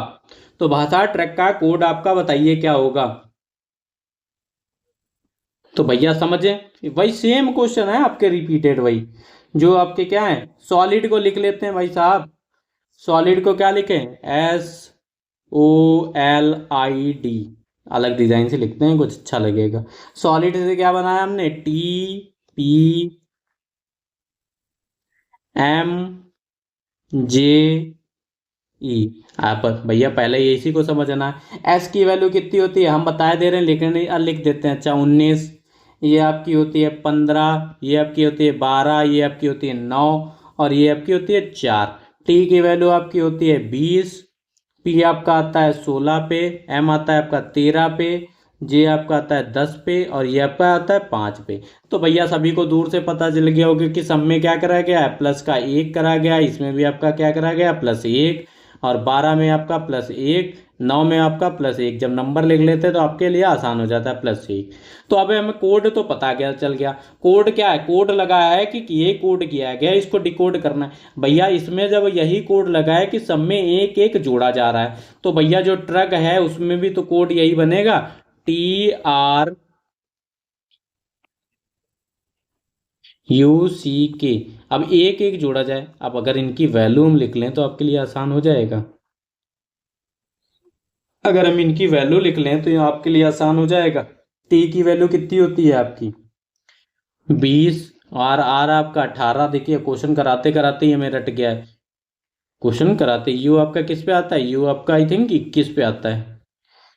तो भाषा ट्रक का कोड आपका बताइए क्या होगा। तो भैया समझें, वही सेम क्वेश्चन है आपके, रिपीटेड वही जो आपके क्या है, सॉलिड को लिख लेते हैं भाई साहब। सॉलिड को क्या लिखें, SOLID, अलग डिजाइन से लिखते हैं, कुछ अच्छा लगेगा। सॉलिड से क्या बनाया हमने, TPMJ। आप भैया पहले इसी को समझना है। एस की वैल्यू कितनी होती है हम बता दे रहे हैं, लेकिन लिख देते हैं। अच्छा 19, ये आपकी होती है 15, ये आपकी होती है 12, ये आपकी होती है 9, और ये आपकी होती है 4। टी की वैल्यू आपकी होती है 20, पी आपका आता है 16 पे, एम आता है आपका 13 पे, जे आपका आता है 10 पे, और ये आपका आता है 5 पे। तो भैया सभी को दूर से पता चल गया होगा कि सब में क्या करा गया है, प्लस का 1 करा गया, इसमें भी आपका क्या करा गया, +1, और 12 में आपका +1, 9 में आपका +1। जब नंबर लिख लेते हैं तो आपके लिए आसान हो जाता है, +1। तो अब हमें कोड तो पता गया, चल गया। कोड क्या है, कोड लगाया है कि ये कोड किया गया, इसको डिकोड करना है। भैया इसमें जब यही कोड लगा है कि सब में एक एक जोड़ा जा रहा है, तो भैया जो ट्रक है उसमें भी तो कोड यही बनेगा, TRUCK। अब एक एक जोड़ा जाए, अब अगर इनकी वैल्यू हम लिख लें तो आपके लिए आसान हो जाएगा। अगर हम इनकी वैल्यू लिख लें तो ये आपके लिए आसान हो जाएगा। टी की वैल्यू कितनी होती है आपकी 20, और आर आपका 18। देखिए क्वेश्चन कराते कराते ही हमें रट गया है। क्वेश्चन कराते यू आपका किस पे आता है, यू आपका आई थिंक 21 पे आता है।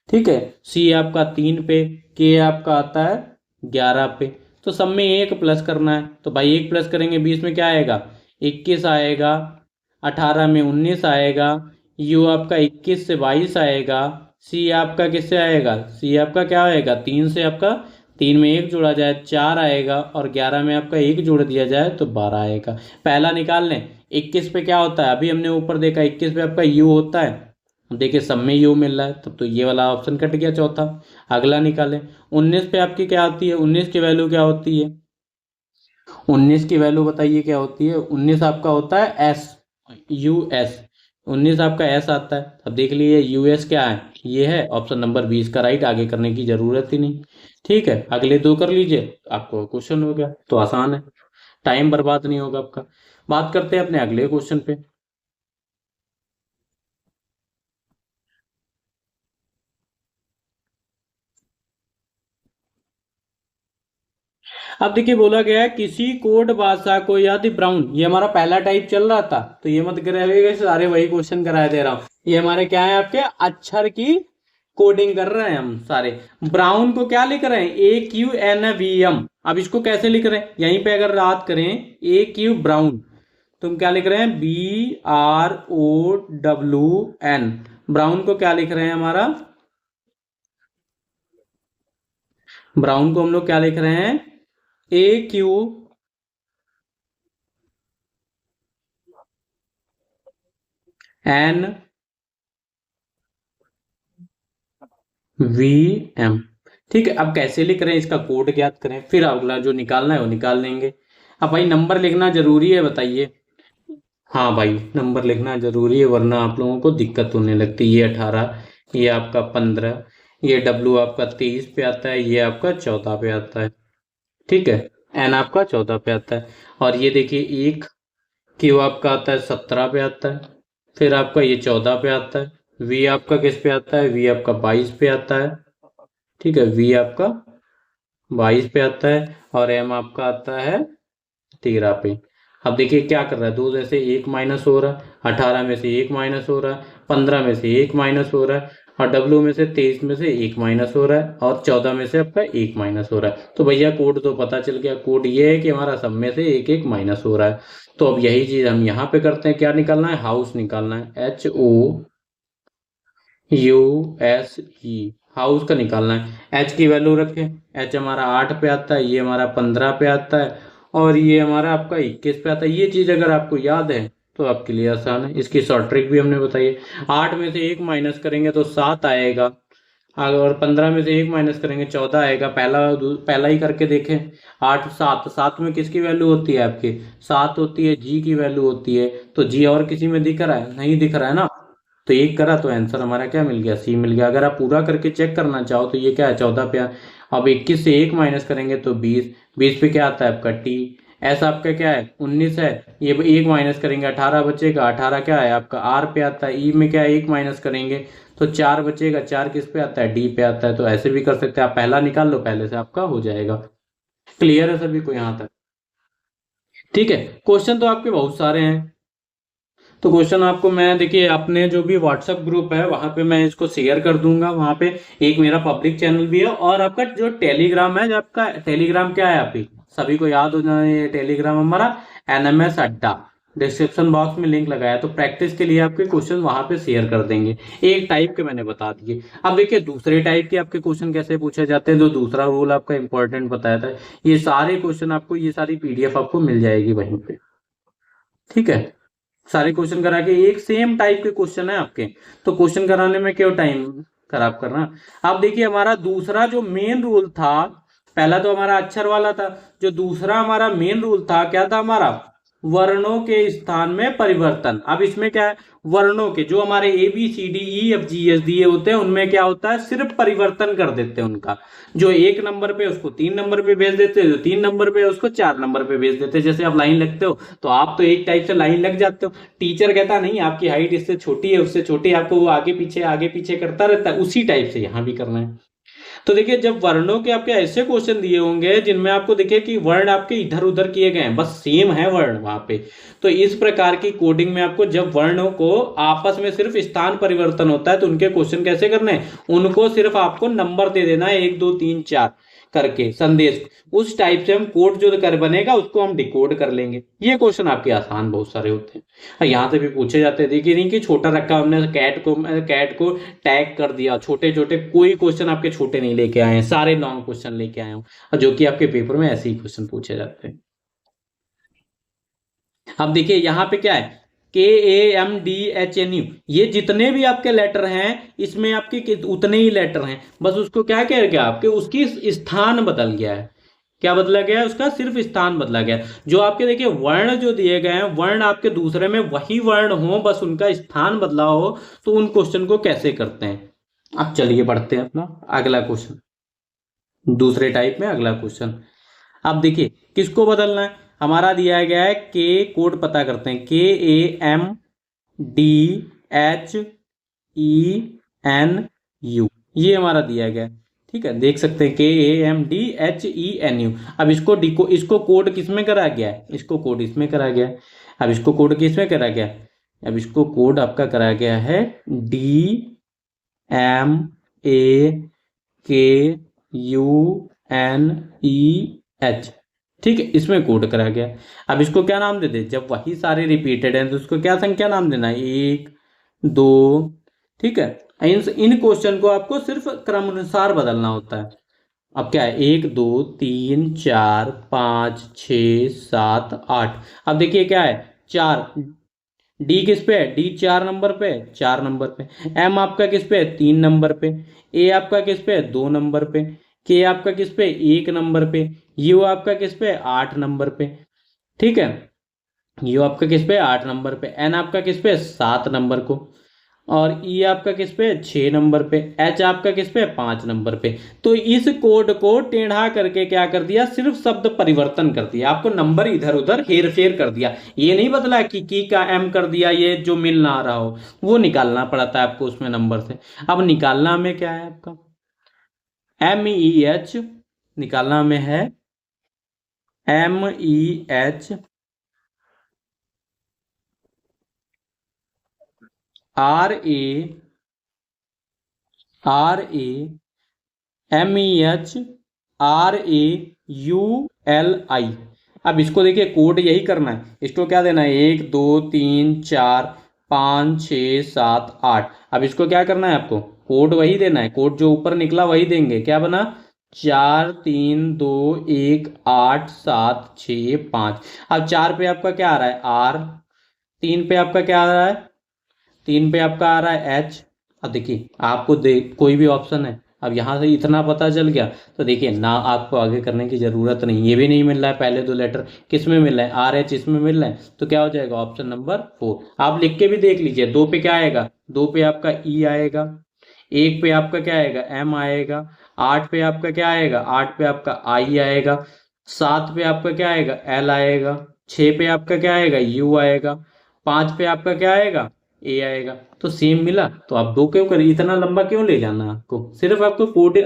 ठीक है, सी आपका 3 पे, के आपका आता है 11 पे। तो सब में एक प्लस करना है, तो भाई एक प्लस करेंगे 20 में क्या आएगा, 21 आएगा, 18 में 19 आएगा, यू आपका 21 से 22 आएगा, सी आपका किससे आएगा, सी आपका क्या आएगा, 3 से आपका, 3 में एक जोड़ा जाए 4 आएगा, और 11 में आपका एक जोड़ दिया जाए तो 12 आएगा। पहला निकाल लें, 21 पे क्या होता है, अभी हमने ऊपर देखा 21 पे आपका यू होता है। देखिए सब में यू मिल रहा है, तब तो ये वाला ऑप्शन कट गया चौथा। अगला निकालें, 19 पे आपकी क्या आती है, 19 की वैल्यू क्या होती है, 19 की वैल्यू बताइए क्या होती है। 19 आपका होता है US, 19 आपका एस आता है। अब देख लीजिए US क्या है, ये है ऑप्शन नंबर 20 का राइट, आगे करने की जरूरत ही नहीं। ठीक है, अगले दो कर लीजिए, आपको क्वेश्चन हो गया, तो आसान है, टाइम बर्बाद नहीं होगा आपका। बात करते हैं अपने अगले क्वेश्चन पे। अब देखिए बोला गया है, किसी कोड भाषा को यदि ब्राउन, ये हमारा पहला टाइप चल रहा था, तो ये मत कराइएगा, सारे वही क्वेश्चन कराया दे रहा हूं। ये हमारे क्या है, आपके अक्षर की कोडिंग कर रहे हैं हम सारे। ब्राउन को क्या लिख रहे हैं, AQNVM। अब इसको कैसे लिख रहे हैं, यहीं पे अगर याद करें, AQ ब्राउन, तुम क्या लिख रहे हैं, BROWN। ब्राउन को क्या लिख रहे हैं हमारा, ब्राउन को हम लोग क्या लिख रहे हैं, AQNVM। ठीक है, अब कैसे लिख रहे हैं, इसका कोड ज्ञात करें, फिर अगला जो निकालना है वो निकाल लेंगे। अब भाई नंबर लिखना जरूरी है, बताइए। हाँ भाई नंबर लिखना जरूरी है, वरना आप लोगों को दिक्कत होने लगती है। ये 18, ये आपका 15, ये W आपका 23 पे आता है, ये आपका 14 पे आता है। ठीक है, N आपका 14 पे आता है, और ये देखिए एक Q आपका आता है 17 पे आता है, फिर आपका ये 14 पे आता है, V आपका किस पे आता है, V आपका 22 पे आता है। ठीक है, V आपका 22 पे आता है, और M आपका आता है 13 पे। अब देखिए क्या कर रहा है, दो में से एक माइनस हो रहा है, 18 में से एक माइनस हो रहा है, 15 में से एक माइनस हो रहा है, और डब्ल्यू में से 23 में से 1 माइनस हो रहा है और 14 में से आपका 1 माइनस हो रहा है। तो भैया कोड तो पता चल गया, कोड ये है कि हमारा सब में से 1 1 माइनस हो रहा है। तो अब यही चीज हम यहाँ पे करते हैं, क्या निकालना है, हाउस निकालना है, HOUSE, हाउस का निकालना है। एच की वैल्यू रखें, एच हमारा 8 पे आता है, ये हमारा 15 पे आता है और ये हमारा आपका 21 पे आता है। ये चीज अगर आपको याद है तो आपके लिए आसान है। इसकी शॉर्ट ट्रिक भी हमने बताई है। 8 में से 1 माइनस करेंगे तो 7 आएगा, और 15 में से 1 माइनस करेंगे 14 आएगा। पहला ही करके देखें। 8 7 7 में किसकी वैल्यू होती है आपकी, 7 होती है, जी की वैल्यू होती है। तो जी और किसी में दिख रहा है, नहीं दिख रहा है ना। तो एक करा तो आंसर हमारा क्या मिल गया, सी मिल गया। अगर आप पूरा करके चेक करना चाहो तो ये क्या है, 14 पे अब 21 से 1 माइनस करेंगे तो 20, 20 पे क्या आता है आपका टी। ऐसा आपका क्या है 19 है, ये 1 माइनस करेंगे 18 बचेगा, 18 क्या है आपका आर पे आता है। ई में क्या है 1 माइनस करेंगे तो 4 बचेगा, 4 किस पे आता है, डी पे आता है। तो ऐसे भी कर सकते हैं आप, पहला निकाल लो, पहले से आपका हो जाएगा। क्लियर है सभी को यहाँ तक? ठीक है, क्वेश्चन तो आपके बहुत सारे हैं। तो क्वेश्चन आपको मैं देखिए अपने जो भी व्हाट्सएप ग्रुप है वहां पे मैं इसको शेयर कर दूंगा। वहां पे एक मेरा पब्लिक चैनल भी है और आपका जो टेलीग्राम है, जो आपका टेलीग्राम क्या है, आप ही सभी को याद हो जाए, ये टेलीग्राम हमारा NMS अड्डा। डिस्क्रिप्शन बॉक्स में लिंक लगाया, तो प्रैक्टिस के लिए आपके क्वेश्चन वहां पे शेयर कर देंगे। एक टाइप के मैंने बता दिए। अब देखिए दूसरे टाइप के आपके क्वेश्चन कैसे पूछे जाते हैं, जो दूसरा रूल आपका इंपॉर्टेंट बताया था। ये सारे क्वेश्चन आपको, ये सारी PDF आपको मिल जाएगी वहीं पे। ठीक है, सारे क्वेश्चन करा के, एक सेम टाइप के क्वेश्चन है आपके, तो क्वेश्चन कराने में क्यों टाइम खराब करना। अब देखिए हमारा दूसरा जो मेन रूल था, पहला तो हमारा अक्षर वाला था, जो दूसरा हमारा मेन रूल था क्या था हमारा, वर्णों के स्थान में परिवर्तन। अब इसमें क्या है, वर्णों के जो हमारे ABCDEFGH दिए होते हैं उनमें क्या होता है, सिर्फ परिवर्तन कर देते हैं उनका। जो 1 नंबर पे उसको 3 नंबर पे भेज देते हैं, जो 3 नंबर पे उसको 4 नंबर पे भेज देते हैं। जैसे आप लाइन लगते हो तो आप तो एक टाइप से लाइन लग जाते हो, टीचर कहता नहीं आपकी हाइट इससे छोटी है उससे छोटी है, आपको वो आगे पीछे करता रहता है। उसी टाइप से यहाँ भी करना है। तो देखिए जब वर्णों के आपके ऐसे क्वेश्चन दिए होंगे जिनमें आपको देखिए कि वर्ण आपके इधर उधर किए गए हैं, बस सेम है वर्ण वहां पे, तो इस प्रकार की कोडिंग में आपको जब वर्णों को आपस में सिर्फ स्थान परिवर्तन होता है तो उनके क्वेश्चन कैसे करने हैं, उनको सिर्फ आपको नंबर दे देना है 1 2 3 4 करके संदेश। उस टाइप से हम कोड जो कर बनेगा उसको हम डिकोड कर लेंगे। ये क्वेश्चन आपके आसान बहुत सारे होते हैं, यहाँ से भी पूछे जाते हैं। देखिए नहीं कि छोटा रखा हमने कैट को टैग कर दिया, छोटे छोटे कोई क्वेश्चन आपके छोटे नहीं लेके आए हैं, सारे लॉन्ग क्वेश्चन लेके आए हूं, और जो कि आपके पेपर में ऐसे ही क्वेश्चन पूछे जाते हैं। अब देखिए यहाँ पे क्या है, KAMDHNU, ये जितने भी आपके लेटर हैं इसमें आपके उतने ही लेटर हैं, बस उसको क्या कह गया आपके, उसकी स्थान बदल गया है। क्या बदला गया है, उसका सिर्फ स्थान बदला गया है। जो आपके देखिए वर्ण जो दिए गए हैं, वर्ण आपके दूसरे में वही वर्ण हो, बस उनका स्थान बदला हो, तो उन क्वेश्चन को कैसे करते हैं। अब चलिए बढ़ते हैं अपना अगला क्वेश्चन, दूसरे टाइप में अगला क्वेश्चन। अब देखिए किसको बदलना है, हमारा दिया गया है के, कोड पता करते हैं, KAMDHENU, ये हमारा दिया गया है। ठीक है, देख सकते हैं KAMDHENU। अब इसको कोड किस में करा गया है, इसको कोड इसमें करा गया है। अब इसको कोड किस में करा गया है, अब इसको कोड आपका करा गया है DMAKUNEH। ठीक है, इसमें कोड करा गया। अब इसको क्या नाम दे दे, जब वही सारे रिपीटेड हैं तो उसको क्या संख्या नाम देना है, 1 2। ठीक है, इन क्वेश्चन को आपको सिर्फ क्रम अनुसार बदलना होता है। अब क्या है, 1 2 3 4 5 6 7 8। अब देखिए क्या है, 4, डी किस पे है, डी 4 नंबर पे, 4 नंबर पे। एम आपका किस पे है, 3 नंबर पे। ए आपका किस पे है, 2 नंबर पे। के आपका किस पे, 1 नंबर पे। यू आपका किस पे, 8 नंबर पे। ठीक है, यू आपका किस पे, 8 नंबर पे। एन आपका किस पे, 7 नंबर को। और ई आपका किस पे, 6 नंबर पे। एच आपका किस पे, 5 नंबर पे। तो इस कोड को टेढ़ा करके क्या कर दिया, सिर्फ शब्द परिवर्तन कर दिया, आपको नंबर इधर उधर हेर फेर कर दिया। ये नहीं बदला कि की का एम कर दिया, ये जो मिल ना रहा हो वो निकालना पड़ता है आपको उसमें नंबर से। अब निकालना में क्या है आपका, MEH निकालना में है, MEHRA RAMEHRAULI। अब इसको देखिए कोड यही करना है, इसको क्या देना है 1 2 3 4 5 6 7 8। अब इसको क्या करना है आपको कोड वही देना है, कोड जो ऊपर निकला वही देंगे। क्या बना 4 3 2 1 8 7 6 5। अब 4 पे आपका क्या आ रहा है R, 3 पे आपका क्या आ रहा है, 3 पे आपका आ रहा है H। अब देखिए आपको कोई भी ऑप्शन है, अब यहाँ से इतना पता चल गया तो देखिए ना आपको आगे करने की जरूरत नहीं। ये भी नहीं मिल रहा है पहले दो लेटर किस में मिल रहा है RH इसमें मिल रहा है, तो क्या हो जाएगा ऑप्शन नंबर 4। आप लिख के भी देख लीजिए, 2 पे क्या आएगा, 2 पे आपका E आएगा, 1 पे आपका क्या आएगा M आएगा, 8 पे आपका क्या आएगा, 8 पे आपका I आएगा, 7 पे आपका क्या आएगा L आएगा, 6 पे आपका क्या आएगा U आएगा, 5 पे आपका क्या आएगा ए आएगा। तो सेम मिला, तो आप दो क्यों करें, इतना लंबा क्यों ले जाना आपको, सिर्फ आपको कोड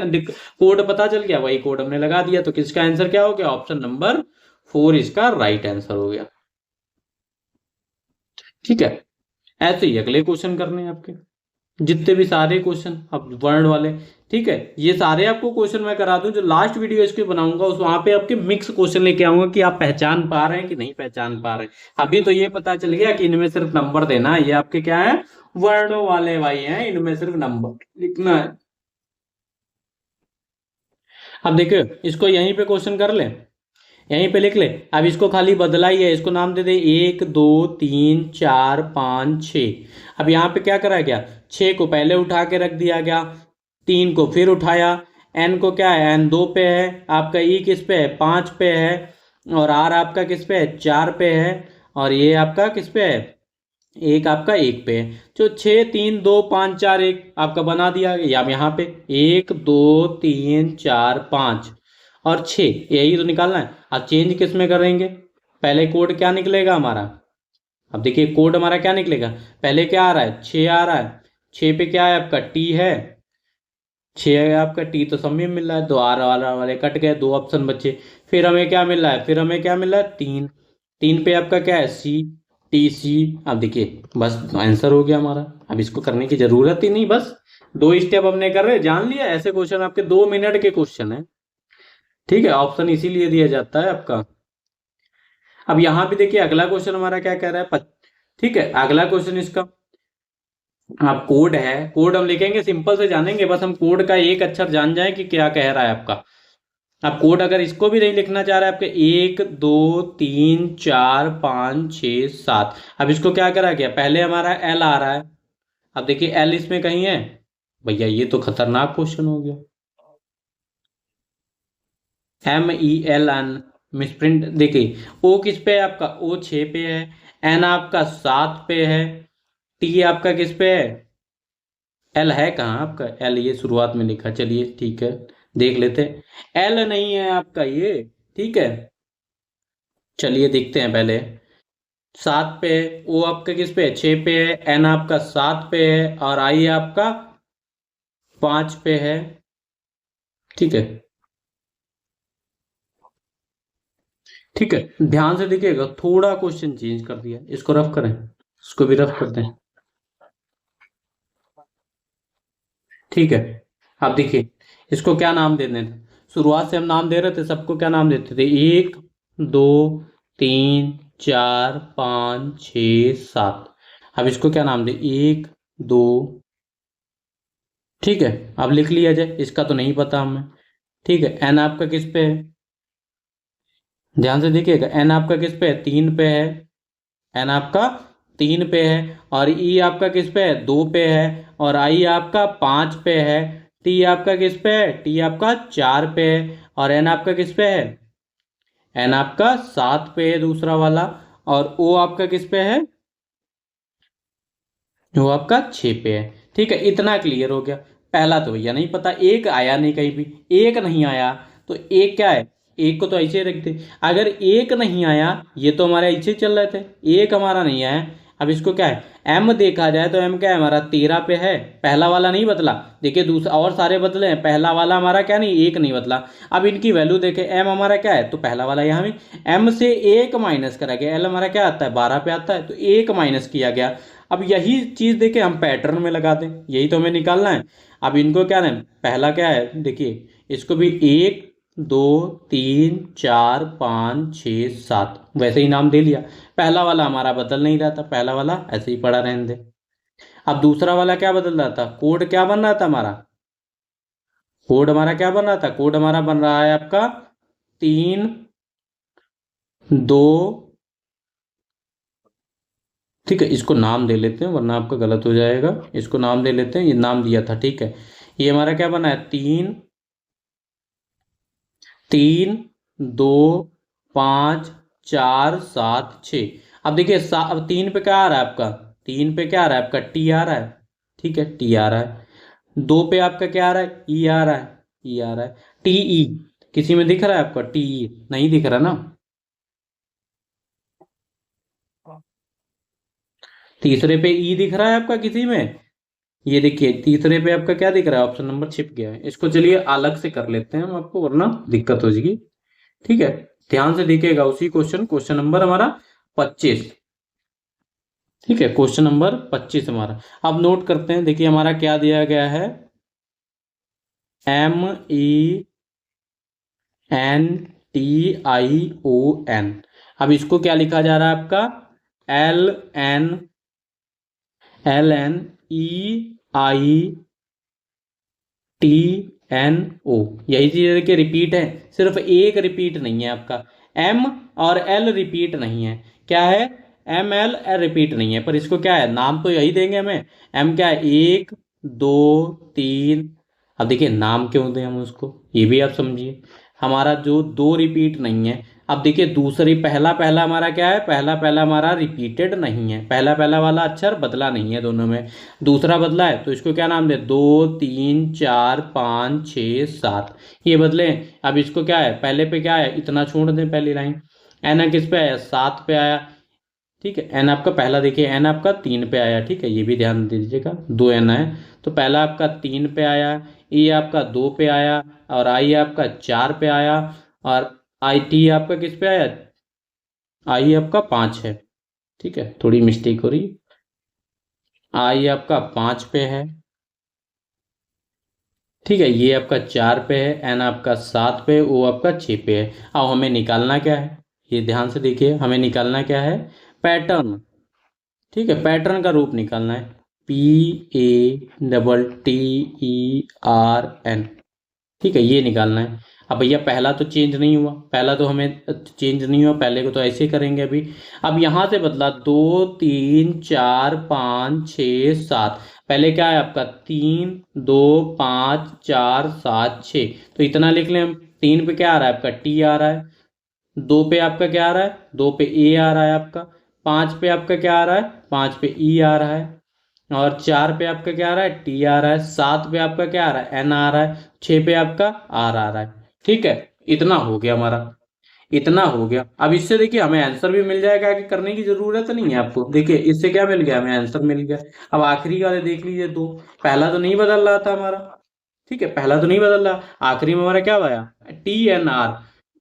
कोड पता चल गया, वही कोड हमने लगा दिया। तो किसका आंसर क्या हो गया, ऑप्शन नंबर 4 इसका राइट आंसर हो गया। ठीक है, ऐसे ही अगले क्वेश्चन करने हैं आपके, जितने भी सारे क्वेश्चन अब वर्ण वाले। ठीक है, ये सारे आपको क्वेश्चन मैं करा दूं, जो लास्ट वीडियो इसके बनाऊंगा उस वहां पे आपके मिक्स क्वेश्चन लेके आऊंगा कि आप पहचान पा रहे हैं कि नहीं पहचान पा रहे हैं। अभी तो ये पता चल गया कि इनमें सिर्फ नंबर देना है, ये आपके क्या है वर्णों वाले भाई हैं, इनमें सिर्फ नंबर लिखना है। अब देखियो इसको यहीं पे क्वेश्चन कर ले, यहीं पे लिख ले। अब इसको खाली बदला ही है, इसको नाम दे दे 1 2 3 4 5 6। अब यहाँ पे क्या करा गया, 6 को पहले उठा के रख दिया गया, 3 को फिर उठाया, n को क्या है n 2 पे है, आपका e किस पे है 5 पे है, और r आपका किस पे है 4 पे है, और ये आपका किस पे है एक आपका 1 पे है। जो 6 3 2 5 4 1 आपका बना दिया या यहाँ पे 1 2 3 4 5 और 6, यही तो निकालना है। अब चेंज किस में करेंगे, पहले कोड क्या निकलेगा हमारा, अब देखिए कोड हमारा क्या निकलेगा, पहले क्या आ रहा है 6 आ रहा है, 6 पे क्या है आपका T है, 6 है आपका T तो सब में मिल रहा है, 2 आर वाला वाले कट गए, 2 ऑप्शन बचे। फिर हमें क्या मिल रहा है, फिर हमें क्या मिल रहा है 3, 3 पे आपका क्या है TC। अब देखिए बस आंसर हो गया हमारा, अब इसको करने की जरूरत ही नहीं, बस 2 स्टेप हमने कर रहे जान लिया। ऐसे क्वेश्चन आपके 2 मिनट के क्वेश्चन है। ठीक है, ऑप्शन इसीलिए दिया जाता है आपका। अब यहां भी देखिए अगला क्वेश्चन हमारा क्या कह रहा है ठीक है, अगला क्वेश्चन इसका आप कोड है, कोड हम लिखेंगे सिंपल से जानेंगे, बस हम कोड का एक अक्षर जान जाए कि क्या कह रहा है आपका। अब कोड अगर इसको भी नहीं लिखना चाह रहा है आपके 1 2 3 4 5 6 7। अब इसको क्या करा गया, पहले हमारा L आ रहा है, अब देखिए L इसमें कहीं है, भैया ये तो खतरनाक क्वेश्चन हो गया। MELN मिसप्रिंट, देखिए O किस पे है आपका, O 6 पे है, N आपका 7 पे है, T आपका किस पे है, L है कहाँ आपका, L ये शुरुआत में लिखा, चलिए ठीक है देख लेते हैं, L नहीं है आपका ये। ठीक है, चलिए देखते हैं पहले, 7 पे है, O आपका किस पे है 6 पे है, N आपका 7 पे है, और I आपका 5 पे है। ठीक है, ठीक है ध्यान से देखिएगा, थोड़ा क्वेश्चन चेंज कर दिया, इसको रफ करें, इसको भी रफ करते हैं। ठीक है, अब देखिए इसको क्या नाम दे दें, शुरुआत से हम नाम दे रहे थे सबको, क्या नाम देते थे 1 2 3 4 5 6 7। अब इसको क्या नाम दे 1 2। ठीक है, अब लिख लिया जाए, इसका तो नहीं पता हमें। ठीक है, एन आपका किस पे है, ध्यान से देखिएगा, एन आपका किस पे है 3 पे है, एन आपका 3 पे है, और ई आपका किस पे है 2 पे है, और आई आपका 5 पे है, टी आपका किस पे है, टी आपका 4 पे है, और एन आपका किस पे है, एन आपका 7 पे है दूसरा वाला, और ओ आपका किस पे है, वो आपका 6 पे है। ठीक है, इतना क्लियर हो गया। पहला तो भैया नहीं पता, एक आया नहीं कहीं भी, एक नहीं आया तो एक क्या है, एक को तो ऐसे ही रखते। अगर एक नहीं आया, ये तो हमारे ऐसे चल रहे थे, एक हमारा नहीं आया, अब इसको क्या है एम देखा जाए तो एम क्या है हमारा 13 पे है, पहला वाला नहीं बदला। देखिए दूसरा और सारे बदले हैं, पहला वाला हमारा क्या नहीं एक नहीं बदला। अब इनकी वैल्यू देखे, एम हमारा क्या है तो पहला वाला यहाँ भी एम से एक माइनस करा गया, एल हमारा क्या आता है 12 पे आता है, तो एक माइनस किया गया। अब यही चीज देखे हम पैटर्न में लगा दें, यही तो हमें निकालना है। अब इनको क्या है, पहला क्या है देखिए, इसको भी 1 2 3 4 5 6 7 वैसे ही नाम दे लिया। पहला वाला हमारा बदल नहीं रहा था, पहला वाला ऐसे ही पड़ा रहने दे। अब दूसरा वाला क्या बदल रहा था, कोड क्या बन रहा था हमारा, कोड हमारा क्या बन रहा था, कोड हमारा बन रहा है आपका 3 2। ठीक है, इसको नाम दे लेते हैं वरना आपका गलत हो जाएगा। इसको नाम दे लेते हैं, ये नाम दिया था, ठीक है। ये हमारा क्या बना है, 3 3 2 5 4 7 6। अब देखिए अब 3 पे क्या आ रहा है आपका, 3 पे क्या आ रहा है आपका, टी आ रहा है। ठीक है, टी आ रहा है। 2 पे आपका क्या आ रहा है, ई आ रहा है, ई आ रहा है। टी ई किसी में दिख रहा है आपका, टी ई नहीं दिख रहा ना। तीसरे पे ई दिख रहा है आपका किसी में, ये देखिए तीसरे पे आपका क्या दिख रहा है, ऑप्शन नंबर छिप गया है। इसको चलिए अलग से कर लेते हैं हम आपको, वरना दिक्कत हो जाएगी। ठीक है, ध्यान से देखिएगा उसी क्वेश्चन, क्वेश्चन नंबर हमारा 25। ठीक है, क्वेश्चन नंबर 25 हमारा। अब नोट करते हैं, देखिए हमारा क्या दिया गया है, MENTION। अब इसको क्या लिखा जा रहा है आपका, LNEITNO। यही चीज देखिए रिपीट है, सिर्फ एक रिपीट नहीं है आपका, M और L रिपीट नहीं है। क्या है, ML रिपीट नहीं है, पर इसको क्या है, नाम तो यही देंगे हमें। M क्या है, 1 2 3। अब देखिए नाम क्यों दें हम उसको, ये भी आप समझिए। हमारा जो दो रिपीट नहीं है, अब देखिए दूसरी, पहला पहला हमारा क्या है, पहला पहला हमारा रिपीटेड नहीं है, पहला पहला वाला अक्षर बदला नहीं है दोनों में। दूसरा बदला है तो इसको क्या नाम दे, 2 3 4 5 6 7 ये बदले। अब इसको क्या है, पहले पे क्या है, इतना छोड़ दें पहली लाइन। एन किस पे आया, 7 पे आया। ठीक है, एन आपका पहला देखिए, एन आपका 3 पे आया। ठीक है, ये भी ध्यान दे दीजिएगा, 2 एन है। तो पहला आपका 3 पे आया, ई आपका 2 पे आया, और आई आपका 4 पे आया, और आई टी आपका किस पे आया, आई आपका 5 है। ठीक है, थोड़ी मिस्टेक हो रही, आई आपका 5 पे है। ठीक है, ये आपका 4 पे है, एन आपका 7 पे, ओ आपका 6 पे है। अब हमें निकालना क्या है, ये ध्यान से देखिए, हमें निकालना क्या है, पैटर्न। ठीक है, पैटर्न का रूप निकालना है, PATTERN। ठीक है, ये निकालना है। अब भैया पहला तो चेंज नहीं हुआ, पहला तो हमें चेंज नहीं हुआ, पहले को तो ऐसे ही करेंगे अभी। अब यहां से बदला, 2 3 4 5 6 7। पहले क्या है आपका, 3 2 5 4 7 6, तो इतना लिख लें हम। 3 पे क्या आ रहा है आपका, टी आ रहा है। 2 पे आपका क्या आ रहा है, 2 पे ए आ रहा है आपका। 5 पे आपका क्या आ रहा है, 5 पे ई आ रहा है। और 4 पे आपका क्या आ रहा है, टी आ रहा है। 7 पे आपका क्या आ रहा है, एन आ रहा है। 6 पे आपका आर आ रहा है। ठीक है, इतना हो गया हमारा, इतना हो गया। अब इससे देखिए हमें आंसर भी मिल जाएगा, कि करने की जरूरत नहीं है आपको। देखिए इससे क्या मिल गया, हमें आंसर मिल गया। अब आखिरी वाले देख लीजिए, दो, पहला तो नहीं बदल रहा था हमारा। ठीक है, पहला तो नहीं बदल रहा, आखिरी में हमारा क्या आया, TNR।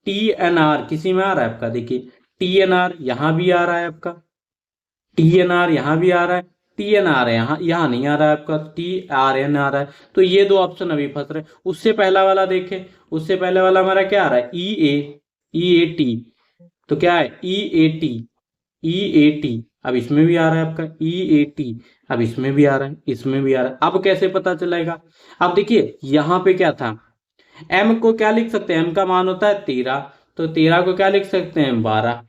TNR किसी में आ रहा है आपका, देखिए TNR यहाँ भी आ रहा है आपका, TNR यहाँ भी आ रहा है, TNR है यहाँ, यहाँ नहीं आ रहा है आपका, TRN आ रहा है। तो ये दो ऑप्शन अभी फंस रहे। उससे पहला वाला देखें, उससे पहले वाला हमारा क्या आ रहा है, EAT। तो क्या है, EAT। अब इसमें भी आ रहा है आपका EAT, अब इसमें भी आ रहा है, इसमें भी आ रहा है। अब कैसे पता चलेगा, अब देखिए यहाँ पे क्या था, M को क्या लिख सकते हैं, M का मान होता है 13, तो 13 को क्या लिख सकते हैं, 12।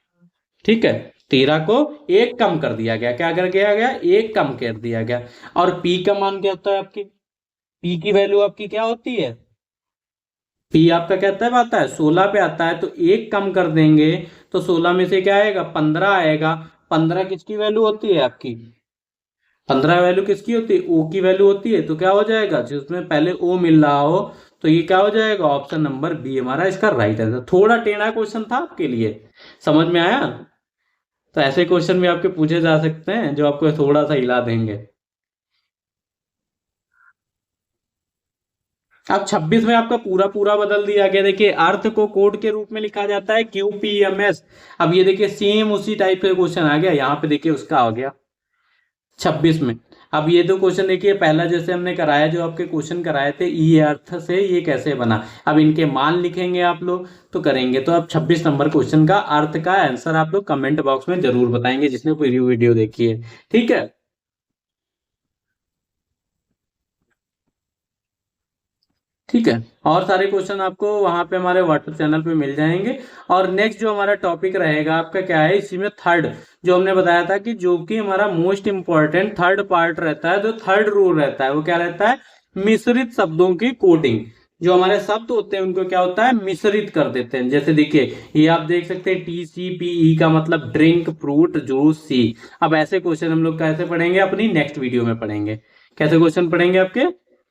ठीक है, 13 को एक कम कर दिया गया, क्या कर दिया गया, एक कम कर दिया गया। और P का मान क्या होता है आपकी, P की वैल्यू आपकी क्या होती है, P आपका क्या आता है 16 पे आता है, तो एक कम कर देंगे तो 16 में से क्या आएगा, 15 आएगा। 15 किसकी वैल्यू होती है आपकी, 15 वैल्यू किसकी होती है, O की वैल्यू होती है। तो क्या हो जाएगा, जिसमें पहले O मिल रहा हो, तो ये क्या हो जाएगा, ऑप्शन नंबर बी हमारा इसका राइट आंसर। थोड़ा टेढ़ा क्वेश्चन था आपके लिए, समझ में आया। तो ऐसे क्वेश्चन भी आपके पूछे जा सकते हैं जो आपको थोड़ा सा हिला देंगे। अब 26 में आपका पूरा पूरा बदल दिया गया। देखिए अर्थ को कोड के रूप में लिखा जाता है QPMS। अब ये देखिए सेम उसी टाइप का क्वेश्चन आ गया यहाँ पे, देखिए उसका आ गया 26 में। अब ये दो क्वेश्चन देखिए, पहला जैसे हमने कराया, जो आपके क्वेश्चन कराए थे ई अर्थ से ये कैसे बना, अब इनके मान लिखेंगे आप लोग तो करेंगे। तो अब 26 नंबर क्वेश्चन का अर्थ का आंसर आप लोग कमेंट बॉक्स में जरूर बताएंगे जिसने पूरी वीडियो देखी है, ठीक है। ठीक है, और सारे क्वेश्चन आपको वहां पे हमारे व्हाट्सएप चैनल पे मिल जाएंगे। और नेक्स्ट जो हमारा टॉपिक रहेगा आपका क्या है, इसी में थर्ड जो हमने बताया था कि जो कि हमारा मोस्ट इंपॉर्टेंट थर्ड पार्ट रहता है, जो थर्ड रूल रहता है वो क्या रहता है, मिश्रित शब्दों की कोडिंग। जो हमारे शब्द होते हैं उनको क्या होता है, मिश्रित कर देते हैं। जैसे देखिए ये आप देख सकते हैं TCPE का मतलब ड्रिंक, फ्रूट, जूस, सी। अब ऐसे क्वेश्चन हम लोग कैसे पढ़ेंगे, अपनी नेक्स्ट वीडियो में पढ़ेंगे। कैसे क्वेश्चन पढ़ेंगे आपके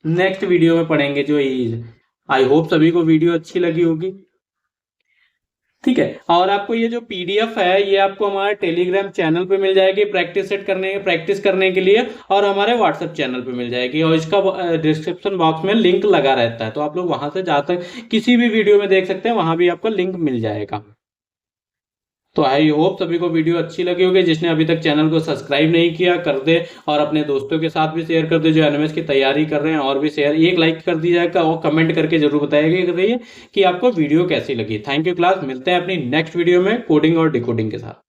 नेक्स्ट वीडियो में पढ़ेंगे जो ये। आई होप सभी को वीडियो अच्छी लगी होगी, ठीक है। और आपको ये जो PDF है ये आपको हमारे टेलीग्राम चैनल पे मिल जाएगी प्रैक्टिस करने के लिए, और हमारे व्हाट्सएप चैनल पे मिल जाएगी, और इसका डिस्क्रिप्शन बॉक्स में लिंक लगा रहता है, तो आप लोग वहां से जाकर किसी भी वीडियो में देख सकते हैं, वहां भी आपको लिंक मिल जाएगा। तो आई होप सभी को वीडियो अच्छी लगी होगी। जिसने अभी तक चैनल को सब्सक्राइब नहीं किया कर दे, और अपने दोस्तों के साथ भी शेयर कर दे जो एनएमएस की तैयारी कर रहे हैं, और भी शेयर, एक लाइक कर दीजिएगा और कमेंट करके जरूर बताइएगा कि आपको वीडियो कैसी लगी। थैंक यू क्लास, मिलते हैं अपनी नेक्स्ट वीडियो में कोडिंग और डिकोडिंग के साथ।